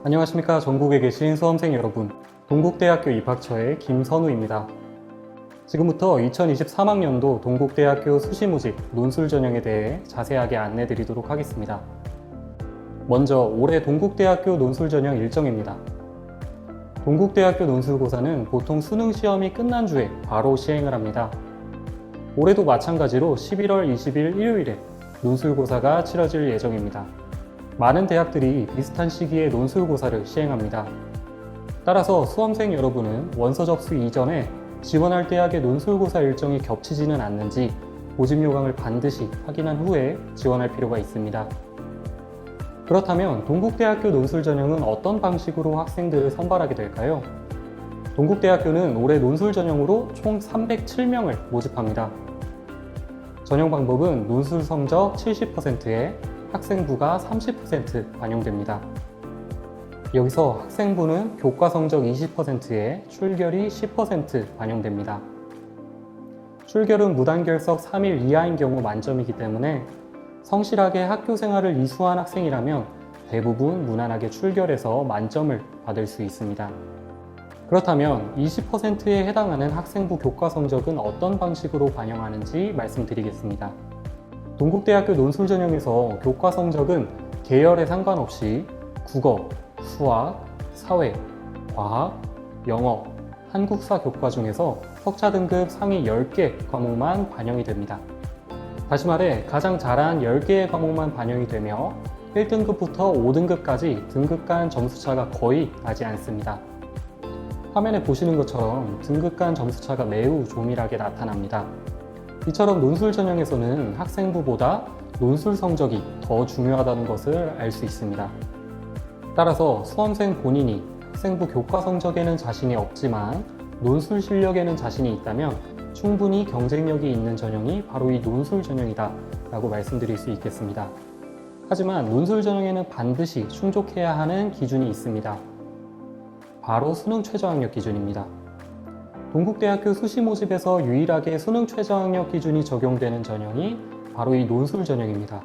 안녕하십니까. 전국에 계신 수험생 여러분, 동국대학교 입학처의 김선우입니다. 지금부터 2023학년도 동국대학교 수시모집 논술 전형에 대해 자세하게 안내 드리도록 하겠습니다. 먼저 올해 동국대학교 논술 전형 일정입니다. 동국대학교 논술고사는 보통 수능 시험이 끝난 주에 바로 시행을 합니다. 올해도 마찬가지로 11월 20일 일요일에 논술고사가 치러질 예정입니다. 많은 대학들이 비슷한 시기에 논술고사를 시행합니다. 따라서 수험생 여러분은 원서 접수 이전에 지원할 대학의 논술고사 일정이 겹치지는 않는지 모집 요강을 반드시 확인한 후에 지원할 필요가 있습니다. 그렇다면 동국대학교 논술 전형은 어떤 방식으로 학생들을 선발하게 될까요? 동국대학교는 올해 논술 전형으로 총 307명을 모집합니다. 전형 방법은 논술 성적 70%에 학생부가 30% 반영됩니다. 여기서 학생부는 교과 성적 20%에 출결이 10% 반영됩니다. 출결은 무단결석 3일 이하인 경우 만점이기 때문에 성실하게 학교 생활을 이수한 학생이라면 대부분 무난하게 출결해서 만점을 받을 수 있습니다. 그렇다면 20%에 해당하는 학생부 교과 성적은 어떤 방식으로 반영하는지 말씀드리겠습니다. 동국대학교 논술 전형에서 교과 성적은 계열에 상관없이 국어, 수학, 사회, 과학, 영어, 한국사 교과 중에서 석차 등급 상위 10개 과목만 반영이 됩니다. 다시 말해 가장 잘한 10개의 과목만 반영이 되며 1등급부터 5등급까지 등급 간 점수차가 거의 나지 않습니다. 화면에 보시는 것처럼 등급 간 점수차가 매우 조밀하게 나타납니다. 이처럼 논술 전형에서는 학생부보다 논술 성적이 더 중요하다는 것을 알 수 있습니다. 따라서 수험생 본인이 학생부 교과 성적에는 자신이 없지만 논술 실력에는 자신이 있다면 충분히 경쟁력이 있는 전형이 바로 이 논술 전형이다 라고 말씀드릴 수 있겠습니다. 하지만 논술 전형에는 반드시 충족해야 하는 기준이 있습니다. 바로 수능 최저학력 기준입니다. 동국대학교 수시 모집에서 유일하게 수능 최저학력 기준이 적용되는 전형이 바로 이 논술 전형입니다.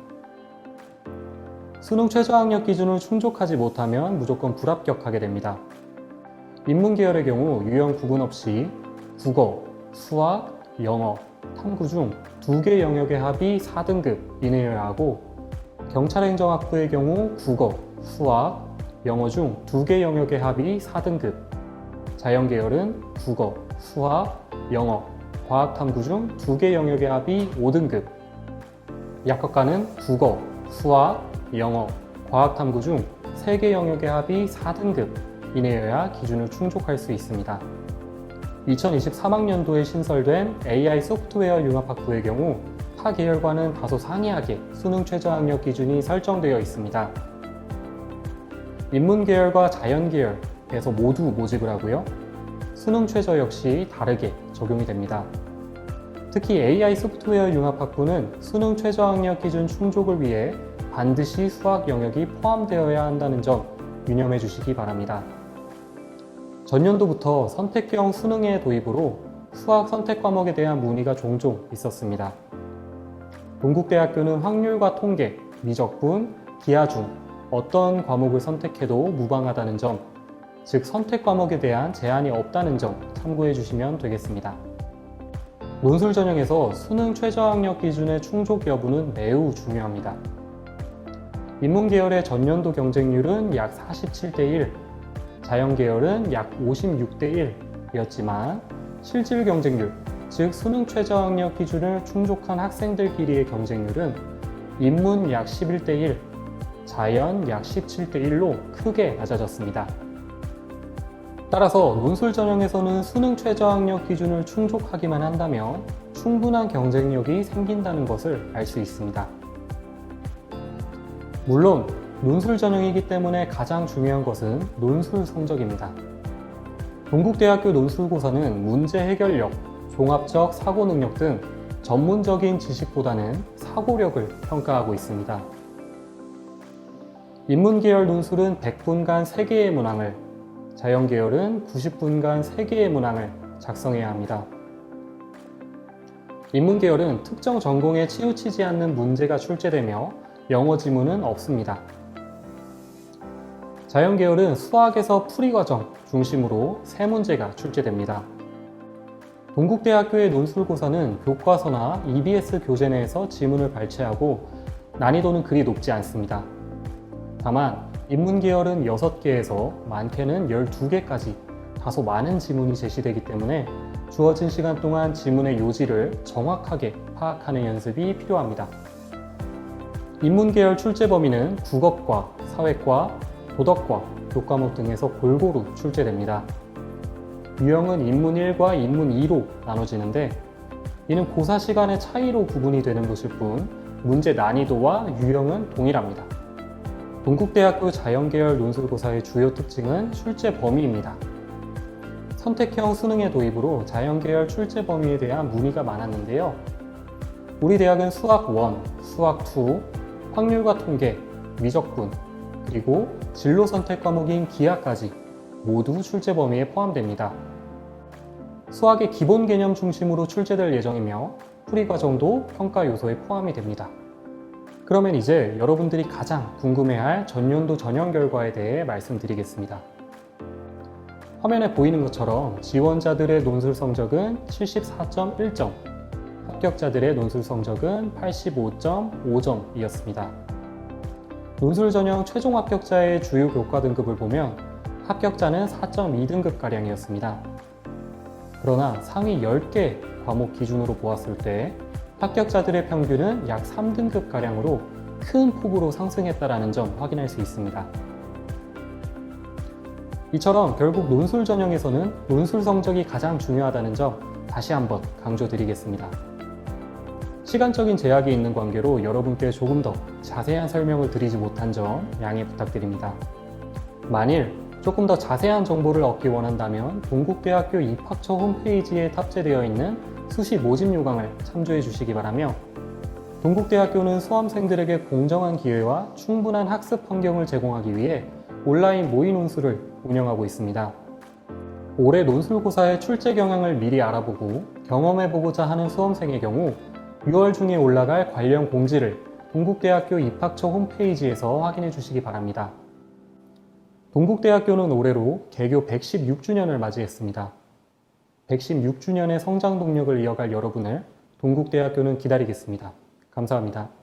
수능 최저학력 기준을 충족하지 못하면 무조건 불합격하게 됩니다. 인문계열의 경우 유형 구분 없이 국어, 수학, 영어, 탐구 중 2개 영역의 합이 4등급 이내여야 하고 경찰행정학부의 경우 국어, 수학, 영어 중 2개 영역의 합이 4등급, 자연계열은 국어, 수학, 영어, 과학탐구 중 2개 영역의 합이 5등급, 약학과는 국어, 수학, 영어, 과학탐구 중 3개 영역의 합이 4등급 이내여야 기준을 충족할 수 있습니다. 2023학년도에 신설된 AI 소프트웨어 융합학부의 경우 타 계열과는 다소 상이하게 수능 최저학력 기준이 설정되어 있습니다. 인문계열과 자연계열에서 모두 모집을 하고요. 수능 최저 역시 다르게 적용이 됩니다. 특히 AI 소프트웨어 융합학부는 수능 최저학력 기준 충족을 위해 반드시 수학 영역이 포함되어야 한다는 점 유념해 주시기 바랍니다. 전년도부터 선택형 수능의 도입으로 수학 선택 과목에 대한 문의가 종종 있었습니다. 동국대학교는 확률과 통계, 미적분, 기하 중 어떤 과목을 선택해도 무방하다는 점, 즉 선택 과목에 대한 제한이 없다는 점 참고해 주시면 되겠습니다. 논술 전형에서 수능 최저학력 기준의 충족 여부는 매우 중요합니다. 인문계열의 전년도 경쟁률은 약 47대 1, 자연계열은 약 56대 1이었지만 실질 경쟁률, 즉 수능 최저학력 기준을 충족한 학생들끼리의 경쟁률은 인문 약 11대 1, 자연 약 17대 1로 크게 낮아졌습니다. 따라서 논술 전형에서는 수능 최저학력 기준을 충족하기만 한다면 충분한 경쟁력이 생긴다는 것을 알 수 있습니다. 물론 논술 전형이기 때문에 가장 중요한 것은 논술 성적입니다. 동국대학교 논술고사는 문제 해결력, 종합적 사고 능력 등 전문적인 지식보다는 사고력을 평가하고 있습니다. 인문계열 논술은 100분간 3개의 문항을, 자연계열은 90분간 3개의 문항을 작성해야 합니다. 인문계열은 특정 전공에 치우치지 않는 문제가 출제되며 영어 지문은 없습니다. 자연계열은 수학에서 풀이과정 중심으로 3문제가 출제됩니다. 동국대학교의 논술고사는 교과서나 EBS 교재 내에서 지문을 발췌하고 난이도는 그리 높지 않습니다. 다만 인문계열은 6개에서 많게는 12개까지 다소 많은 지문이 제시되기 때문에 주어진 시간 동안 지문의 요지를 정확하게 파악하는 연습이 필요합니다. 인문계열 출제 범위는 국어과, 사회과, 도덕과, 교과목 등에서 골고루 출제됩니다. 유형은 인문 1과 인문 2로 나눠지는데 이는 고사 시간의 차이로 구분이 되는 것일 뿐 문제 난이도와 유형은 동일합니다. 동국대학교 자연계열 논술고사의 주요 특징은 출제 범위입니다. 선택형 수능의 도입으로 자연계열 출제 범위에 대한 문의가 많았는데요. 우리 대학은 수학 1, 수학 2, 확률과 통계, 미적분, 그리고 진로 선택 과목인 기하까지 모두 출제 범위에 포함됩니다. 수학의 기본 개념 중심으로 출제될 예정이며 풀이 과정도 평가 요소에 포함이 됩니다. 그러면 이제 여러분들이 가장 궁금해할 전년도 전형 결과에 대해 말씀드리겠습니다. 화면에 보이는 것처럼 지원자들의 논술 성적은 74.1점, 합격자들의 논술 성적은 85.5점이었습니다. 논술 전형 최종 합격자의 주요 교과 등급을 보면 합격자는 4.2등급가량이었습니다. 그러나 상위 10개 과목 기준으로 보았을 때 합격자들의 평균은 약 3등급가량으로 큰 폭으로 상승했다는 점 확인할 수 있습니다. 이처럼 결국 논술 전형에서는 논술 성적이 가장 중요하다는 점 다시 한번 강조드리겠습니다. 시간적인 제약이 있는 관계로 여러분께 조금 더 자세한 설명을 드리지 못한 점 양해 부탁드립니다. 만일 조금 더 자세한 정보를 얻기 원한다면 동국대학교 입학처 홈페이지에 탑재되어 있는 수시 모집 요강을 참조해 주시기 바라며 동국대학교는 수험생들에게 공정한 기회와 충분한 학습 환경을 제공하기 위해 온라인 모의 논술을 운영하고 있습니다. 올해 논술고사의 출제 경향을 미리 알아보고 경험해보고자 하는 수험생의 경우 6월 중에 올라갈 관련 공지를 동국대학교 입학처 홈페이지에서 확인해 주시기 바랍니다. 동국대학교는 올해로 개교 116주년을 맞이했습니다. 116주년의 성장 동력을 이어갈 여러분을 동국대학교는 기다리겠습니다. 감사합니다.